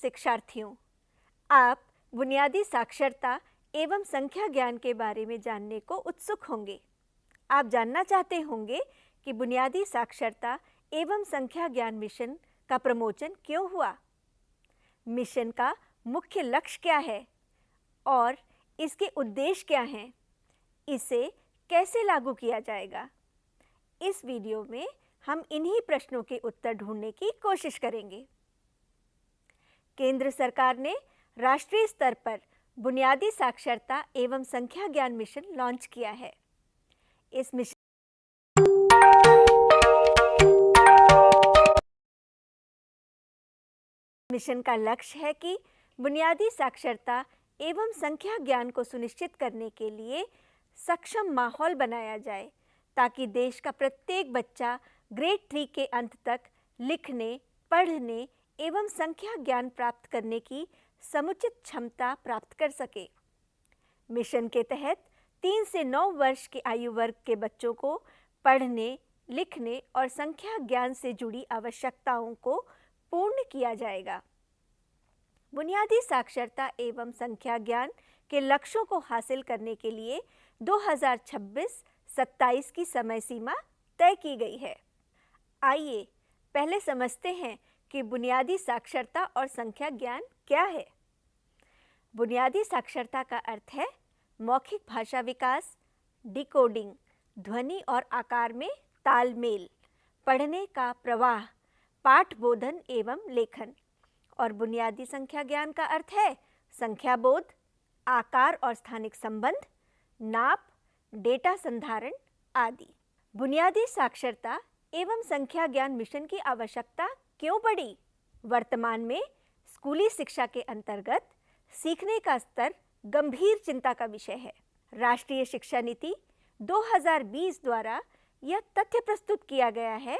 शिक्षार्थियों, आप बुनियादी साक्षरता एवं संख्या ज्ञान के बारे में जानने को उत्सुक होंगे। आप जानना चाहते होंगे कि बुनियादी साक्षरता एवं संख्या ज्ञान मिशन का प्रमोशन क्यों हुआ, मिशन का मुख्य लक्ष्य क्या है और इसके उद्देश्य क्या हैं, इसे कैसे लागू किया जाएगा। इस वीडियो में हम इन्हीं प्रश्नों के उत्तर ढूंढने की कोशिश करेंगे। केंद्र सरकार ने राष्ट्रीय स्तर पर बुनियादी साक्षरता एवं संख्या ज्ञान मिशन लॉन्च किया है। इस मिशन का लक्ष्य है कि बुनियादी साक्षरता एवं संख्या ज्ञान को सुनिश्चित करने के लिए सक्षम माहौल बनाया जाए ताकि देश का प्रत्येक बच्चा ग्रेड 3 के अंत तक लिखने, पढ़ने एवं संख्या ज्ञान प्राप्त करने की समुचित क्षमता प्राप्त कर सके। मिशन के तहत 3 से 9 वर्ष के आयु वर्ग के बच्चों को पढ़ने, लिखने और संख्या ज्ञान से जुड़ी आवश्यकताओं को पूर्ण किया जाएगा। बुनियादी साक्षरता एवं संख्या ज्ञान के लक्ष्यों को हासिल करने के लिए 2026-27 की समय सीमा तय की गई है। आइए पहले समझते हैं कि बुनियादी साक्षरता और संख्या ज्ञान क्या है। बुनियादी साक्षरता का अर्थ है मौखिक भाषा विकास, डिकोडिंग, ध्वनि और आकार में तालमेल, पढ़ने का प्रवाह, पाठ बोधन एवं लेखन। और बुनियादी संख्या ज्ञान का अर्थ है संख्या बोध, आकार और स्थानिक संबंध, नाप, डेटा संधारण आदि। बुनियादी साक्षरता एवं संख्या ज्ञान मिशन की आवश्यकता क्यों पड़ी? वर्तमान में स्कूली शिक्षा के अंतर्गत सीखने का स्तर गंभीर चिंता का विषय है। राष्ट्रीय शिक्षा नीति 2020 द्वारा यह तथ्य प्रस्तुत किया गया है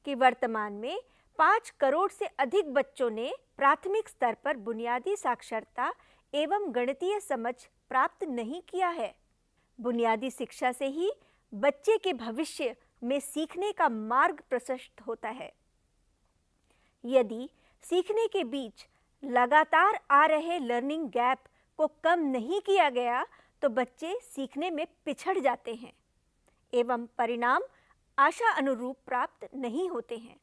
कि वर्तमान में 5 करोड़ से अधिक बच्चों ने प्राथमिक स्तर पर बुनियादी साक्षरता एवं गणितीय समझ प्राप्त नहीं किया है। बुनियादी शिक्षा से ही बच्चे के भविष्य में सीखने का मार्ग प्रशस्त होता है। यदि सीखने के बीच लगातार आ रहे लर्निंग गैप को कम नहीं किया गया तो बच्चे सीखने में पिछड़ जाते हैं एवं परिणाम आशा अनुरूप प्राप्त नहीं होते हैं।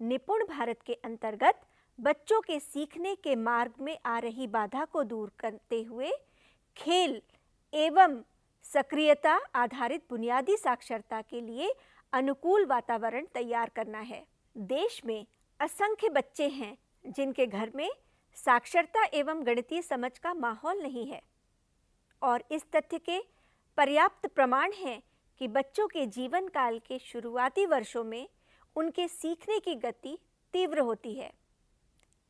निपुण भारत के अंतर्गत बच्चों के सीखने के मार्ग में आ रही बाधा को दूर करते हुए खेल एवं सक्रियता आधारित बुनियादी साक्षरता के लिए अनुकूल वातावरण तैयार करना है। देश में असंख्य बच्चे हैं जिनके घर में साक्षरता एवं गणितीय समझ का माहौल नहीं है और इस तथ्य के पर्याप्त प्रमाण हैं कि बच्चों के जीवन काल के शुरुआती वर्षों में उनके सीखने की गति तीव्र होती है।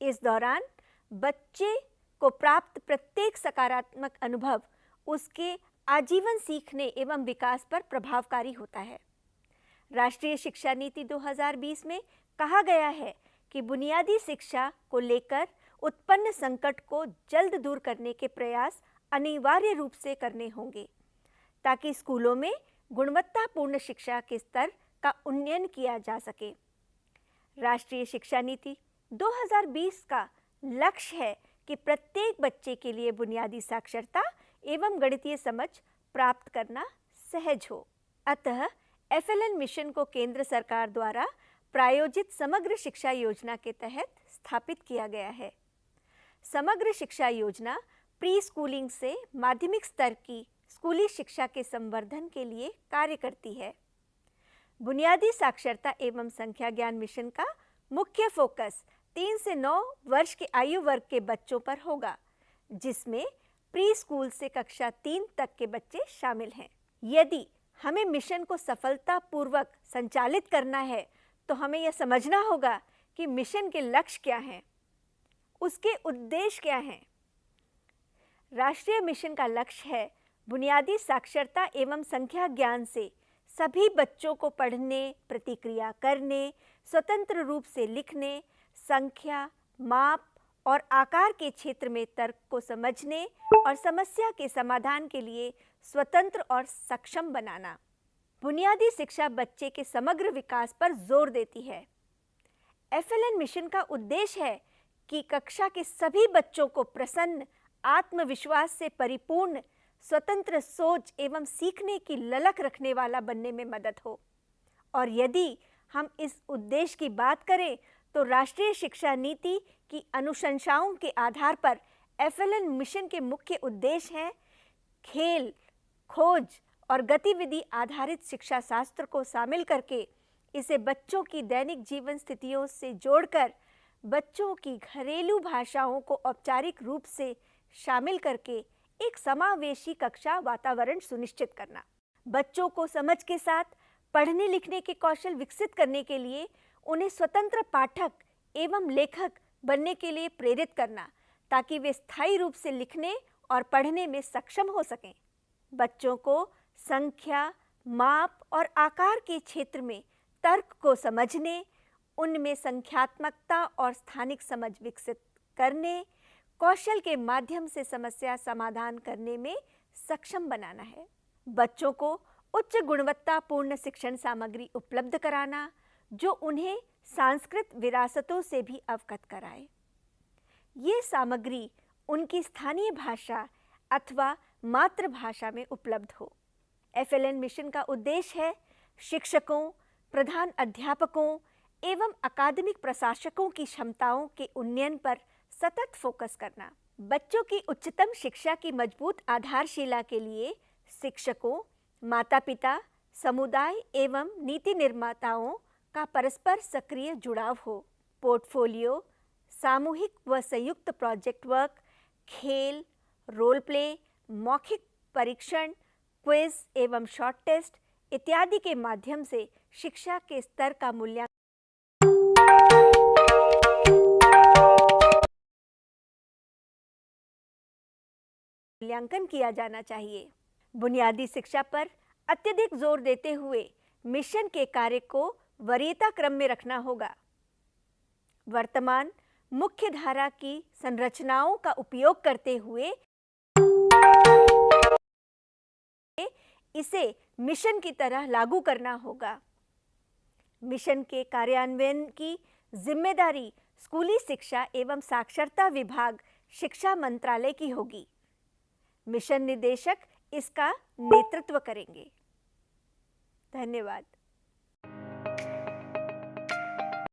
इस दौरान बच्चे को प्राप्त प्रत्येक सकारात्मक अनुभव उसके आजीवन सीखने एवं विकास पर प्रभावकारी होता है। राष्ट्रीय शिक्षा नीति 2020 में कहा गया है कि बुनियादी शिक्षा को लेकर उत्पन्न संकट को जल्द दूर करने के प्रयास अनिवार्य रूप से करने होंगे ताकि स्कूलों में गुणवत्तापूर्ण शिक्षा के स्तर का उन्नयन किया जा सके। राष्ट्रीय शिक्षा नीति 2020 का लक्ष्य है कि प्रत्येक बच्चे के लिए बुनियादी साक्षरता एवं गणितीय समझ प्राप्त करना सहज हो। अतः FLN मिशन को केंद्र सरकार द्वारा प्रायोजित समग्र शिक्षा योजना के तहत स्थापित किया गया है। समग्र शिक्षा योजना प्री स्कूलिंग से माध्यमिक स्तर की स्कूली शिक्षा के संवर्धन के लिए कार्य करती है। बुनियादी साक्षरता एवं संख्या ज्ञान मिशन का मुख्य फोकस 3 से 9 वर्ष के आयु वर्ग के बच्चों पर होगा, जिसमें प्री स्कूल से कक्षा 3 तक के बच्चे शामिल हैं। यदि हमें मिशन को सफलतापूर्वक संचालित करना है तो हमें यह समझना होगा कि मिशन के लक्ष्य क्या हैं, उसके उद्देश्य क्या हैं। राष्ट्रीय मिशन का लक्ष्य है बुनियादी साक्षरता एवं संख्या ज्ञान से सभी बच्चों को पढ़ने, प्रतिक्रिया करने, स्वतंत्र रूप से लिखने, संख्या, माप और आकार के क्षेत्र में तर्क को समझने और समस्या के समाधान के लिए स्वतंत्र और सक्षम बनाना। बुनियादी शिक्षा बच्चे के समग्र विकास पर जोर देती है। FLN मिशन का उद्देश्य है कि कक्षा के सभी बच्चों को प्रसन्न, आत्मविश्वास से परिपूर्ण, स्वतंत्र सोच एवं सीखने की ललक रखने वाला बनने में मदद हो। और यदि हम इस उद्देश्य की बात करें तो राष्ट्रीय शिक्षा नीति की अनुशंसाओं के आधार पर FLN मिशन के मुख्य उद्देश्य हैं खेल, खोज और गतिविधि आधारित शिक्षा शास्त्र को शामिल करके इसे बच्चों की दैनिक जीवन स्थितियों से जोड़कर बच्चों की घरेलू भाषाओं को औपचारिक रूप से शामिल करके एक समावेशी कक्षा वातावरण सुनिश्चित करना, बच्चों को समझ के साथ पढ़ने लिखने के कौशल विकसित करने के लिए उन्हें स्वतंत्र पाठक एवं लेखक बनने के लिए प्रेरित करना ताकि वे स्थायी रूप से लिखने और पढ़ने में सक्षम हो सकें। बच्चों को संख्या, माप और आकार के क्षेत्र में तर्क को समझने, उनमें संख्यात्मकता और स्थानिक समझ विकसित करने, कौशल के माध्यम से समस्या समाधान करने में सक्षम बनाना है। बच्चों को उच्च गुणवत्तापूर्ण शिक्षण सामग्री उपलब्ध कराना जो उन्हें सांस्कृतिक विरासतों से भी अवगत कराए। ये सामग्री उनकी स्थानीय भाषा अथवा मातृभाषा में उपलब्ध हो। FLN मिशन का उद्देश्य है शिक्षकों, प्रधान अध्यापकों एवं अकादमिक प्रशासकों की क्षमताओं के उन्नयन पर सतत फोकस करना। बच्चों की उच्चतम शिक्षा की मजबूत आधारशिला के लिए शिक्षकों, माता-पिता, समुदाय एवं नीति निर्माताओं का परस्पर सक्रिय जुड़ाव हो। पोर्टफोलियो, सामूहिक व संयुक्त प्रोजेक्ट वर्क, खेल, रोल प्ले, मौखिक परीक्षण, क्विज एवं शॉर्ट टेस्ट इत्यादि के माध्यम से शिक्षा के स्तर का मूल्यांकन किया जाना चाहिए। बुनियादी शिक्षा पर अत्यधिक जोर देते हुए मिशन के कार्य को वरीयता क्रम में रखना होगा। वर्तमान मुख्य धारा की संरचनाओं का उपयोग करते हुए इसे मिशन की तरह लागू करना होगा। मिशन के कार्यान्वयन की जिम्मेदारी स्कूली शिक्षा एवं साक्षरता विभाग, शिक्षा मंत्रालय की होगी। मिशन निदेशक इसका नेतृत्व करेंगे। धन्यवाद।